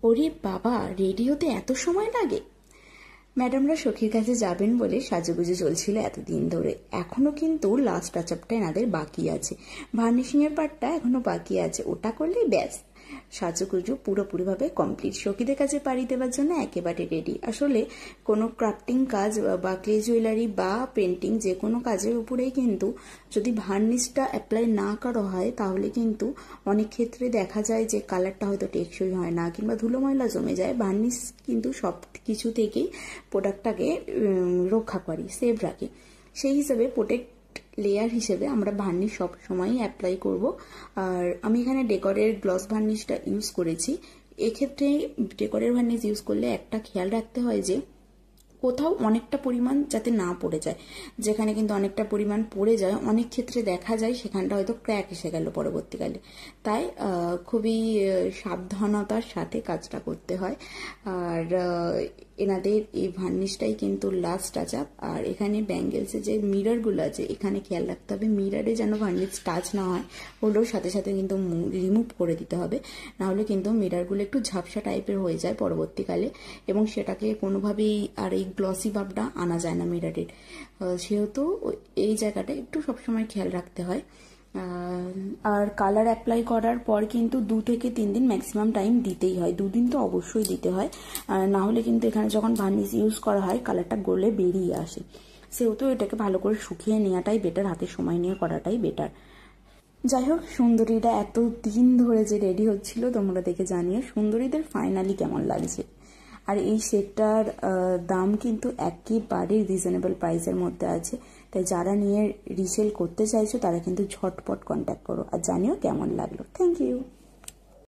ওরে বাবা, রেডি হতে এত সময় লাগে? ম্যাডামরা সখীর কাছে যাবেন বলে সাজুগুজু চলছিল এতদিন ধরে। এখনো কিন্তু লাস্ট টাচ আপটা এনাদের বাকি আছে, ভার্নিশিং এর পার্টটা এখনো বাকি আছে। ওটা করলেই ব্যাস সাজুগুজু পুরোপুরিভাবে কমপ্লিট। সখীদের কাছে পাড়ি দেওয়ার জন্য একেবারে রেডি। আসলে কোনো ক্রাফটিং কাজ বা ক্লে জুয়েলারি বা পেন্টিং যে কোনো কাজের উপরেই কিন্তু যদি ভার্নিশটা অ্যাপ্লাই না করা হয় তাহলে কিন্তু অনেক ক্ষেত্রে দেখা যায় যে কালারটা হয়তো টেকসই হয় না কিংবা ধুলো ময়লা জমে যায়। ভার্নিশ কিন্তু সব কিছু থেকেই প্রোডাক্টটাকে রক্ষা করে, সেভ রাখে। সেই হিসেবে প্রোটেক্ট লেয়ার হিসেবে আমরা ভার্নিশ সব সময় অ্যাপ্লাই করব। আর আমি এখানে ডেকরের গ্লস ভার্নিশটা ইউজ করেছি। এক্ষেত্রে ডেকরের ভার্নিশ ইউজ করলে একটা খেয়াল রাখতে হয় যে কোথাও অনেকটা পরিমাণ যাতে না পড়ে যায়। যেখানে কিন্তু অনেকটা পরিমাণ পড়ে যায় অনেক ক্ষেত্রে দেখা যায় সেখানটা হয়তো ক্র্যাক এসে গেল পরবর্তীকালে। তাই খুবই সাবধানতার সাথে কাজটা করতে হয়। আর এনাদের এই ভার্নিশটাই কিন্তু লাস্ট টাচ আপ। আর এখানে ব্যাঙ্গেলসে যে মিররগুলো আছে এখানে খেয়াল রাখতে হবে মিররে যেন ভার্নিশ টাচ না হয়, হলেও সাথে সাথে কিন্তু রিমুভ করে দিতে হবে, নাহলে কিন্তু মিররগুলো একটু ঝাপসা টাইপের হয়ে যায় পরবর্তীকালে এবং সেটাকে কোনোভাবেই আর এই গ্লসি ভাবটা আনা যায় না মিররের। সেহেতু এই জায়গাটা একটু সবসময় খেয়াল রাখতে হয়। আর কালার অ্যাপ্লাই করার পর কিন্তু 2 থেকে 3 দিন ম্যাক্সিমাম টাইম দিতেই হয়। 2 দিন তো অবশ্যই দিতে হয়, না হলে কিন্তু এখানে যখন ভার্নিশ ইউজ করা হয় কালারটা গলে বেরিয়ে আসে। সেহেতু এটাকে ভালো করে শুকিয়ে নেওয়াটাই বেটার, হাতে সময় নিয়ে করাটাই বেটার। যাই হোক, সুন্দরীরা এত দিন ধরে যে রেডি হচ্ছিল তোমরা দেখে জানিও সুন্দরীদের ফাইনালি কেমন লাগছে। আর এই সেটটার দাম কিন্তু একেবারে রিজনেবল প্রাইসের মধ্যে আছে। তাই যারা নিয়ে রিসেল করতে চাইছো তারা কিন্তু ঝটপট কন্ট্যাক্ট করো আর জানিও কেমন লাগলো। Thank you.